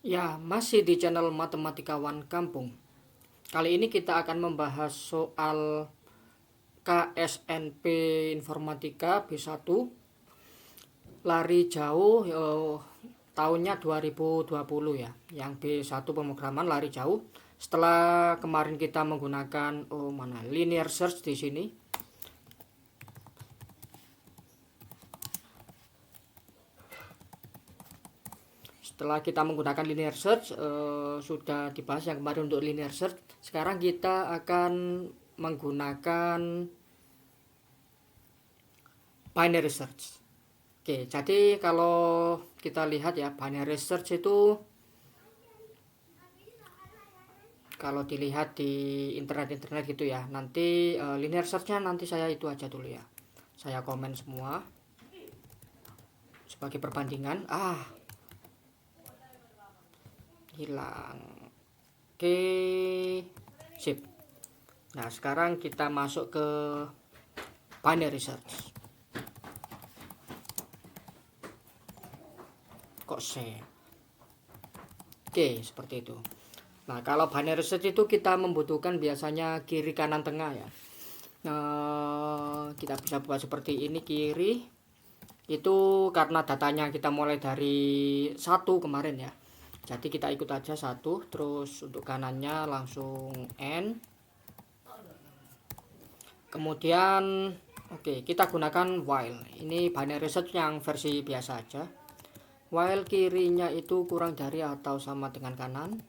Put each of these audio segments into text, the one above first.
Ya, masih di channel Matematikawan Kampung. Kali ini kita akan membahas soal KSNP Informatika B1 lari jauh tahunnya 2020 ya. Yang B1 pemrograman lari jauh. Setelah kemarin kita menggunakan linear search di sini. Setelah kita menggunakan linear search, sudah dibahas yang kemarin untuk linear search. Sekarang kita akan menggunakan binary search. Oke, jadi kalau kita lihat ya, binary search itu kalau dilihat di internet gitu ya, nanti linear searchnya nanti saya itu aja dulu ya, saya komen semua sebagai perbandingan. Hilang. Oke, sip. Nah, sekarang kita masuk ke binary search. Kok save? Oke, seperti itu. Nah, kalau binary search itu kita membutuhkan biasanya kiri kanan tengah ya. Kita bisa buat seperti ini, kiri itu karena datanya kita mulai dari 1 kemarin ya. Jadi kita ikut aja 1, terus untuk kanannya langsung N. Kemudian kita gunakan while. Ini binary search yang versi biasa aja. While kirinya itu kurang dari atau sama dengan kanan.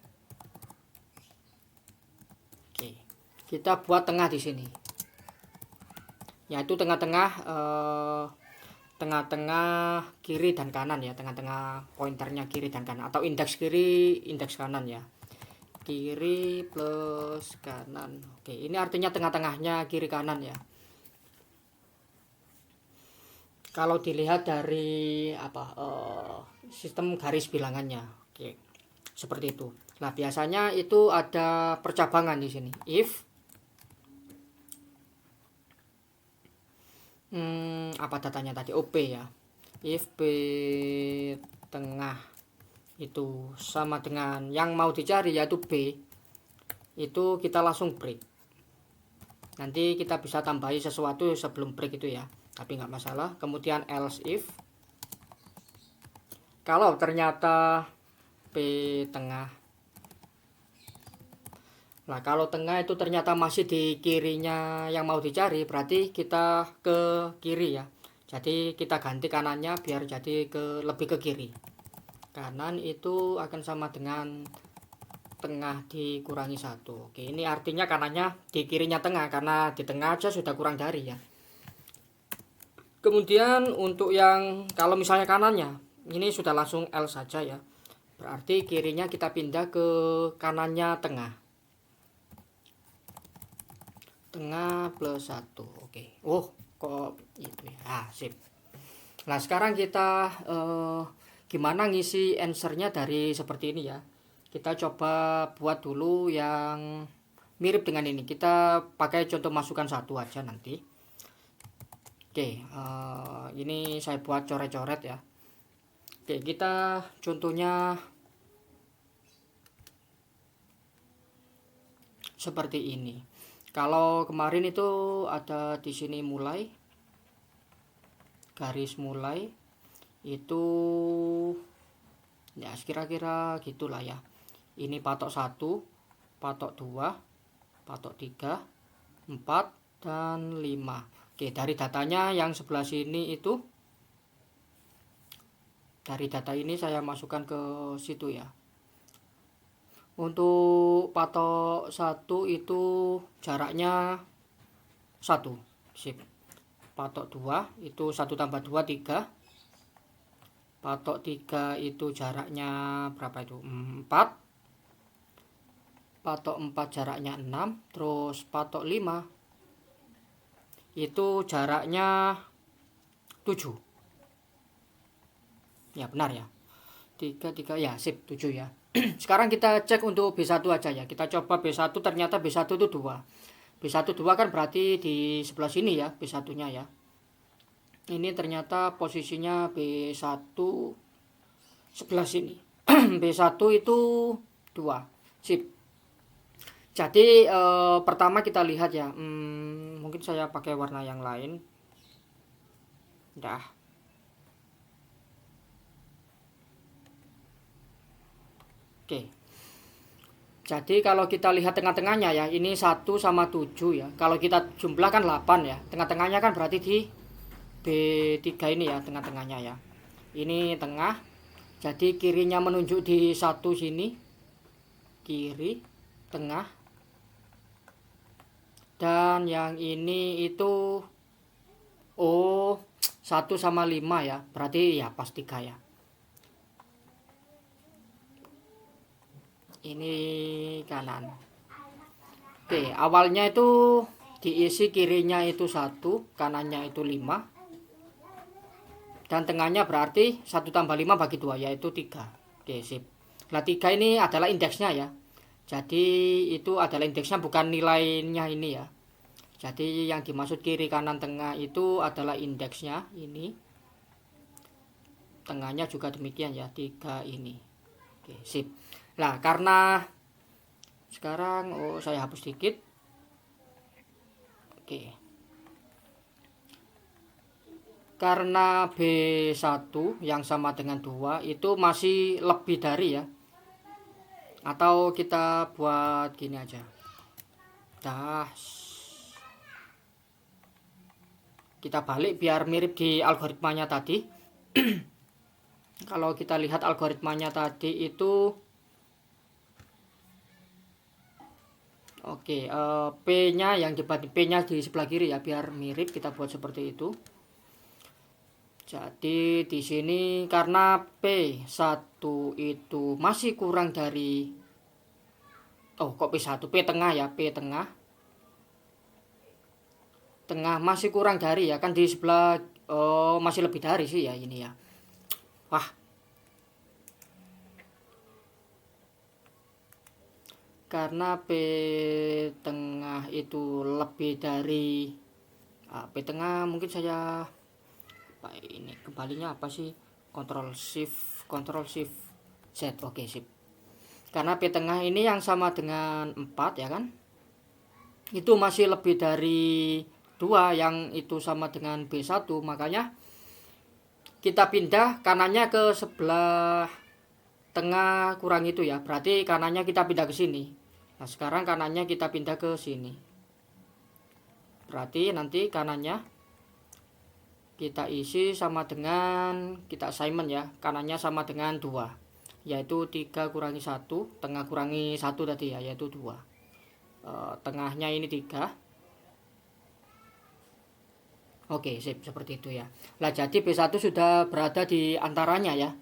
Kita buat tengah di sini. Yaitu tengah-tengah kiri dan kanan ya, tengah-tengah pointernya kiri dan kanan, atau indeks kiri indeks kanan ya, kiri plus kanan. Ini artinya tengah-tengahnya kiri kanan ya. Kalau dilihat dari sistem garis bilangannya, seperti itu. Nah, biasanya itu ada percabangan di sini. If datanya tadi OP ya. If B tengah itu sama dengan yang mau dicari yaitu B, itu kita langsung break. Nanti kita bisa tambahi sesuatu sebelum break itu ya, tapi nggak masalah. Kemudian else if kalau ternyata B tengah. Nah, kalau tengah itu ternyata masih di kirinya yang mau dicari, berarti kita ke kiri ya. Jadi kita ganti kanannya biar jadi lebih ke kiri. Kanan itu akan sama dengan tengah dikurangi 1. Oke, ini artinya kanannya di kirinya tengah, karena di tengah aja sudah kurang dari ya. Kemudian untuk yang kalau misalnya kanannya, ini sudah langsung L saja ya. Berarti kirinya kita pindah ke kanannya tengah. Tengah plus 1. Kok itu ya. Sip. Nah, sekarang kita gimana ngisi answernya dari seperti ini ya. Kita coba buat dulu yang mirip dengan ini. Kita pakai contoh masukan 1 aja nanti. Ini saya buat coret-coret ya. Kita contohnya seperti ini. Kalau kemarin itu ada di sini mulai, garis mulai itu ya kira-kira gitulah ya. Ini patok 1, patok 2, patok 3, 4 dan 5. Dari datanya yang sebelah sini itu, dari data ini saya masukkan ke situ ya. Untuk patok 1 itu jaraknya 1. Sip. Patok 2 itu 1 tambah 2 3. Patok 3 itu jaraknya berapa itu? 4. Patok 4 jaraknya 6. Terus patok 5 itu jaraknya 7. Ya benar ya. 3 ya, sip, 7 ya. Sekarang kita cek untuk B1 aja ya. Kita coba B1, ternyata B1 itu 2. B1 2 kan berarti di sebelah sini ya, B1-nya ya. Ini ternyata posisinya B1 sebelah sini. B1 itu 2. Sip. Jadi pertama kita lihat ya. Mungkin saya pakai warna yang lain. Dah. Oke. Jadi kalau kita lihat tengah-tengahnya ya, ini 1 sama 7 ya. Kalau kita jumlahkan 8 ya. Tengah-tengahnya kan berarti di B3 ini ya, tengah-tengahnya ya. Ini tengah. Jadi kirinya menunjuk di 1 sini. Kiri, tengah. Dan yang ini itu 1 sama 5 ya. Berarti ya pas 3 ya. Ini kanan. Oke, awalnya itu diisi kirinya itu 1, kanannya itu 5. Dan tengahnya berarti 1 tambah 5 bagi 2 yaitu 3. Oke, sip. Nah, 3 ini adalah indeksnya ya. Jadi itu adalah indeksnya, bukan nilainya ini ya. Jadi yang dimaksud kiri kanan tengah itu adalah indeksnya ini. Tengahnya juga demikian ya, 3 ini. Oke, sip. Nah, karena sekarang saya hapus dikit. Oke. Karena B1 yang sama dengan 2 itu masih lebih dari ya. Atau kita buat gini aja. Dah. Kita balik biar mirip di algoritmanya tadi. Kalau kita lihat algoritmanya tadi itu oke, P-nya yang dibanding P-nya di sebelah kiri ya, biar mirip kita buat seperti itu. Jadi di sini karena P1 itu masih kurang dari kok P1, P tengah ya, P tengah. Tengah masih kurang dari ya, kan di sebelah masih lebih dari sih ya ini ya. Wah. Karena P tengah itu lebih dari P tengah, mungkin saya ini kembalinya apa sih, Ctrl Shift Z. Oke, sip. Karena P tengah ini yang sama dengan 4 ya kan, itu masih lebih dari 2 yang itu sama dengan B1, makanya kita pindah kanannya ke sebelah tengah kurang itu ya, berarti kanannya kita pindah ke sini. Nah, sekarang kanannya kita pindah ke sini. Berarti nanti kanannya kita isi sama dengan, kita assignment ya, kanannya sama dengan 2. Yaitu 3 kurangi 1, tengah kurangi 1 tadi ya, yaitu 2. Tengahnya ini 3. Oke, sip, seperti itu ya. Nah, jadi B1 sudah berada di antaranya ya.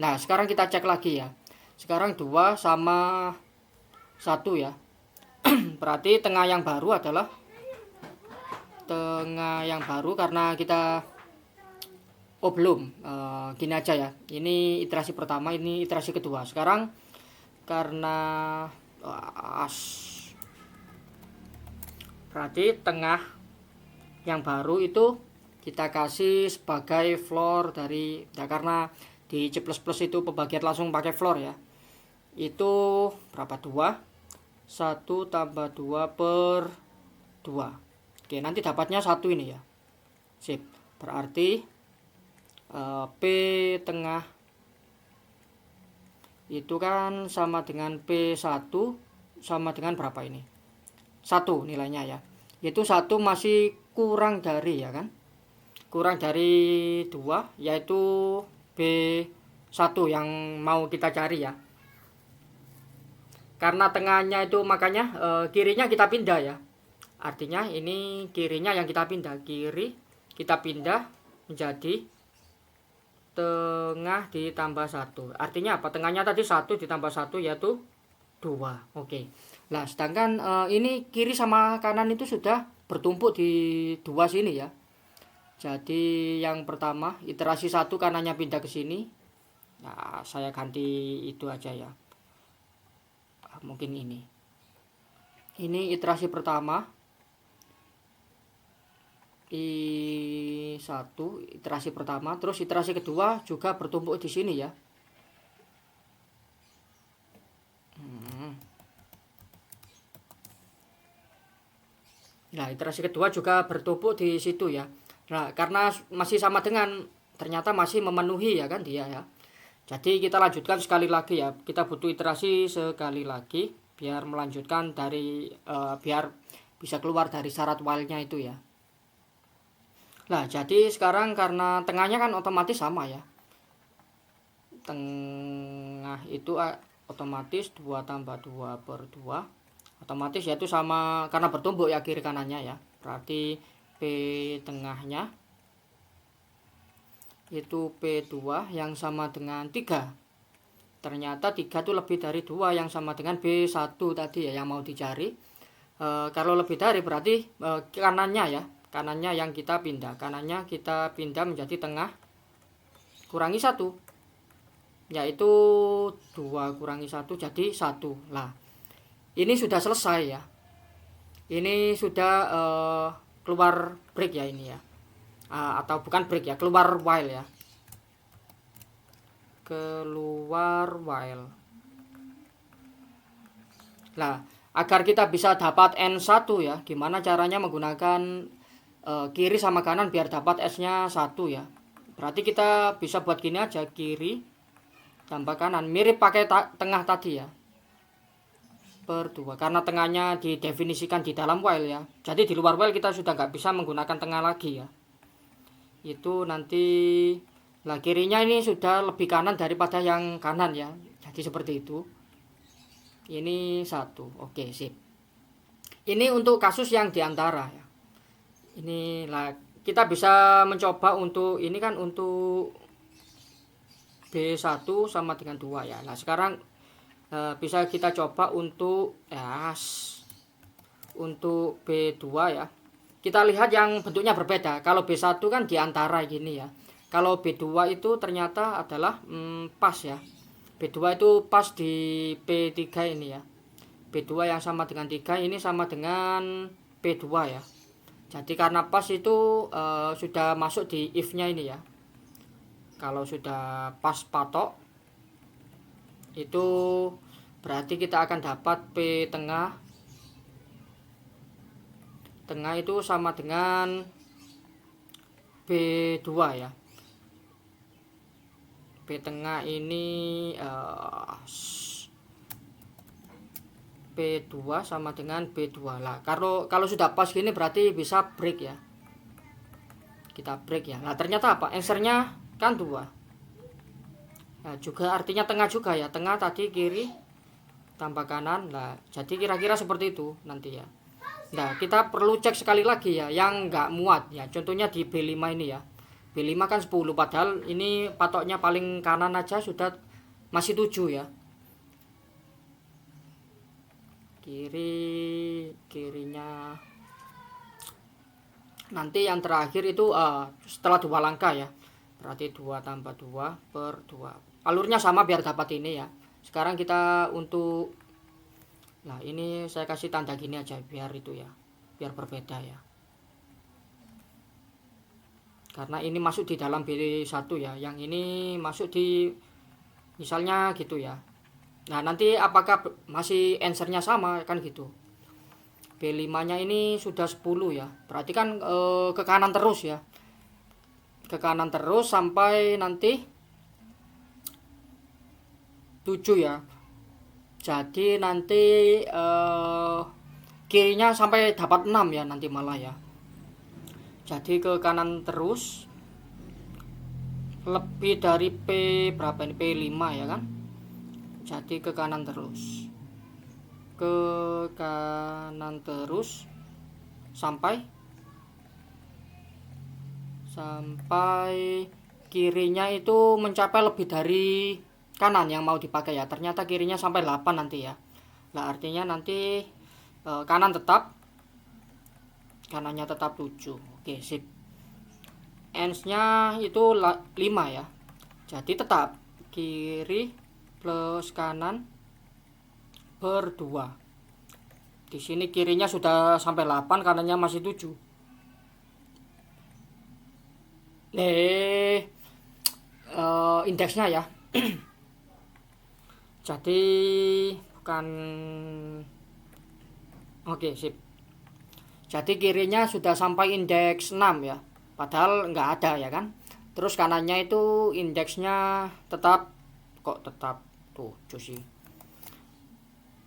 Nah, sekarang kita cek lagi ya. Sekarang 2 sama 1 ya. Berarti tengah yang baru adalah tengah yang baru karena kita belum. Gini aja ya. Ini iterasi pertama, ini iterasi kedua. Sekarang karena berarti tengah yang baru itu kita kasih sebagai floor dari ya, karena di C++ itu pembagian langsung pakai floor ya. Itu berapa? 2. 1 tambah 2 per 2. Oke, nanti dapatnya 1 ini ya. Sip. Berarti P tengah itu kan sama dengan P1 sama dengan berapa ini? 1 nilainya ya. Yaitu 1 masih kurang dari ya kan? Kurang dari 2 yaitu B1 yang mau kita cari ya. Karena tengahnya itu makanya kirinya kita pindah ya. Artinya ini kirinya yang kita pindah. Kiri kita pindah menjadi tengah ditambah 1. Artinya apa? Tengahnya tadi 1 ditambah 1 yaitu 2. Oke. Nah, sedangkan ini kiri sama kanan itu sudah bertumpuk di 2 sini ya. Jadi yang pertama iterasi 1 kanannya pindah ke sini. Nah, saya ganti itu aja ya. Mungkin ini iterasi pertama, I1 iterasi pertama, terus iterasi kedua juga bertumpuk di sini ya. Nah, iterasi kedua juga bertumpuk di situ ya. Nah, karena masih sama dengan ternyata masih memenuhi ya kan dia ya. Jadi kita lanjutkan sekali lagi ya. Kita butuh iterasi sekali lagi biar melanjutkan dari biar bisa keluar dari syarat while-nya itu ya. Nah, jadi sekarang karena tengahnya kan otomatis sama ya. Tengah itu otomatis 2 tambah 2 per 2 otomatis yaitu sama karena bertumbuk ya kiri kanannya ya. Berarti P tengahnya itu P2 yang sama dengan 3. Ternyata 3 itu lebih dari 2 yang sama dengan B1 tadi ya yang mau dicari. Kalau lebih dari berarti kanannya ya. Kanannya yang kita pindah. Kanannya kita pindah menjadi tengah kurangi 1. Yaitu 2 kurangi 1 jadi 1. Nah, ini sudah selesai ya. Ini sudah keluar break ya ini ya. Atau bukan break ya, keluar while ya. Keluar while. Nah, agar kita bisa dapat N1 ya, gimana caranya menggunakan kiri sama kanan biar dapat S-nya 1 ya. Berarti kita bisa buat gini aja, kiri tambah kanan. Mirip pakai tengah tadi ya. Per 2 karena tengahnya didefinisikan di dalam while ya. Jadi di luar while kita sudah nggak bisa menggunakan tengah lagi ya. Itu nanti lah kirinya ini sudah lebih kanan daripada yang kanan ya. Jadi seperti itu. Ini 1. Oke, sip. Ini untuk kasus yang diantara ya. Ini lah kita bisa mencoba untuk ini kan untuk B1 sama dengan 2 ya. Nah, sekarang bisa kita coba untuk untuk B2 ya. Kita lihat yang bentuknya berbeda. Kalau B1 kan diantara gini ya. Kalau B2 itu ternyata adalah pas ya. B2 itu pas di P3 ini ya. B2 yang sama dengan 3 ini sama dengan P2 ya. Jadi karena pas itu sudah masuk di if-nya ini ya. Kalau sudah pas patok itu berarti kita akan dapat P tengah itu sama dengan B2 ya. P tengah ini P2 sama dengan B2 lah. Kalau sudah pas gini berarti bisa break ya. Kita break ya. Nah, ternyata apa? Answernya kan 2. Nah, juga artinya tengah juga ya. Tengah tadi kiri tambah kanan. Nah, jadi kira-kira seperti itu nanti ya. Nah, kita perlu cek sekali lagi ya yang nggak muat ya. Contohnya di B5 ini ya. B5 kan 10 padahal ini patoknya paling kanan aja sudah masih 7 ya. Kirinya nanti yang terakhir itu setelah 2 langkah ya. Berarti 2 tambah 2 per 2. Alurnya sama biar dapat ini ya. Sekarang kita untuk nah ini saya kasih tanda gini aja biar itu ya. Biar berbeda ya. Karena ini masuk di dalam B1 ya. Yang ini masuk di misalnya gitu ya. Nah, nanti apakah masih answernya sama kan gitu. B5-nya ini sudah 10 ya. Berarti kan ke kanan terus ya. Ke kanan terus sampai nanti 7 ya. Jadi nanti kirinya sampai dapat 6 ya nanti malah ya. Jadi ke kanan terus lebih dari P berapa ini P5 ya kan. Jadi ke kanan terus. Ke kanan terus sampai kirinya itu mencapai lebih dari kanan yang mau dipakai ya. Ternyata kirinya sampai 8 nanti ya. Nah, artinya nanti kanan tetap kanannya tetap 7. Oke, sip. Ends-nya itu 5 ya. Jadi tetap kiri plus kanan per 2. Di sini kirinya sudah sampai 8, kanannya masih 7. Indeksnya ya. Jadi bukan oke, sip. Jadi kirinya sudah sampai indeks 6 ya. Padahal nggak ada ya kan. Terus kanannya itu indeksnya tetap, kok tetap tuh cuci.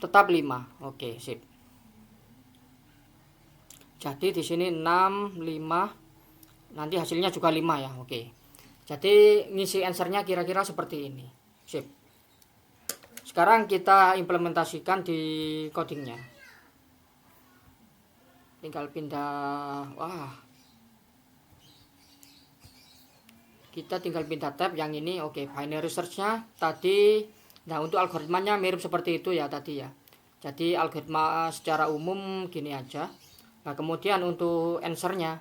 Tetap 5. Oke, sip. Jadi di sini 6, 5. Nanti hasilnya juga 5 ya. Oke. Jadi ngisi answernya kira-kira seperti ini. Sip. Sekarang kita implementasikan di codingnya. Tinggal pindah. Wah. Kita tinggal pindah tab yang ini. Oke, binary search-nya tadi. Nah, untuk algoritmanya mirip seperti itu ya tadi ya. Jadi algoritma secara umum gini aja. Nah, kemudian untuk answer-nya,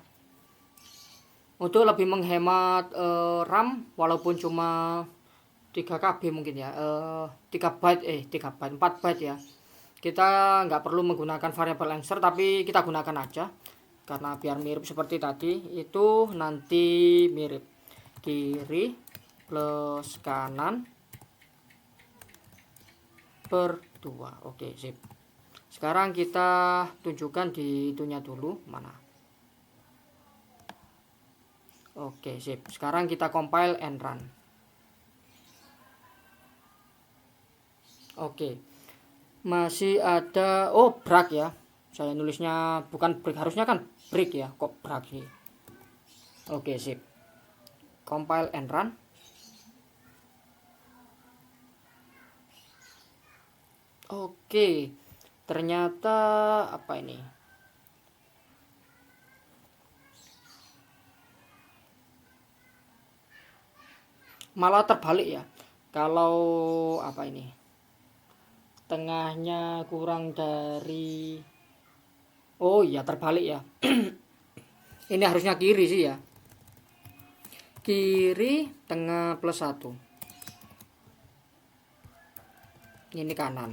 untuk lebih menghemat RAM walaupun cuma 3 KB mungkin ya, 3 byte 4 byte ya. Kita nggak perlu menggunakan variable answer, tapi kita gunakan aja karena biar mirip seperti tadi. Itu nanti mirip kiri plus kanan per 2. Oke, sip. Sekarang kita tunjukkan di itunya dulu, mana. Oke, sip. Sekarang kita compile and run. Oke. Masih ada break ya. Saya nulisnya bukan break, harusnya kan break ya, kok break sih. Oke, sip. Compile and run. Oke. Ternyata apa ini? Malah terbalik ya. Kalau apa ini? Tengahnya kurang dari. Oh iya, terbalik ya. Ini harusnya kiri sih ya. Kiri tengah plus 1. Ini kanan.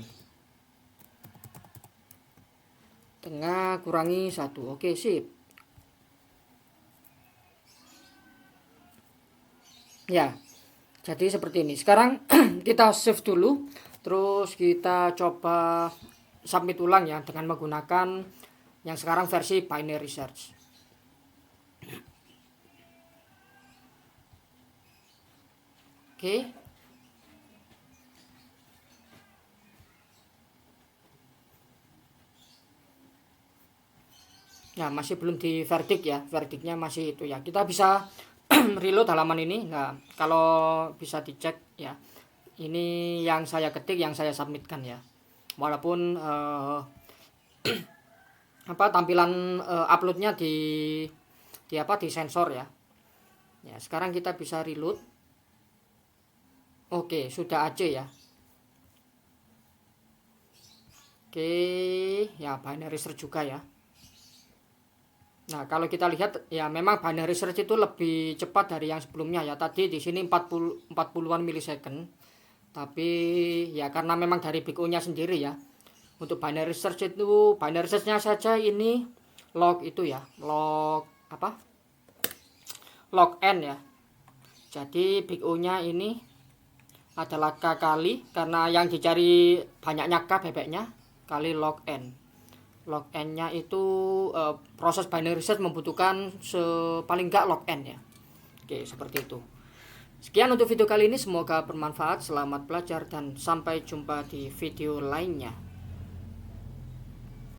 Tengah kurangi 1. Oke, sip. Ya, jadi seperti ini. Sekarang kita save dulu. Terus kita coba submit ulang ya dengan menggunakan yang sekarang versi binary search. Oke. Ya, masih belum di verdict ya. Verdictnya masih itu ya. Kita bisa reload halaman ini. Nah, kalau bisa dicek ya. Ini yang saya ketik, yang saya submitkan ya. Walaupun tampilan uploadnya di sensor ya. Ya, sekarang kita bisa reload. Oke, sudah aja ya. Oke, ya binary search juga ya. Nah, kalau kita lihat ya memang binary search itu lebih cepat dari yang sebelumnya ya. Tadi di sini 40-an milisecond. Tapi ya karena memang dari BigO-nya sendiri ya. Untuk binary search itu, binary search-nya saja ini log itu ya. Log apa? Log n ya. Jadi BigO-nya ini adalah K kali, karena yang dicari banyaknya K bebeknya, kali log n. Log n-nya itu proses binary search membutuhkan paling enggak log n ya. Oke, seperti itu. Sekian untuk video kali ini, semoga bermanfaat. Selamat belajar dan sampai jumpa di video lainnya.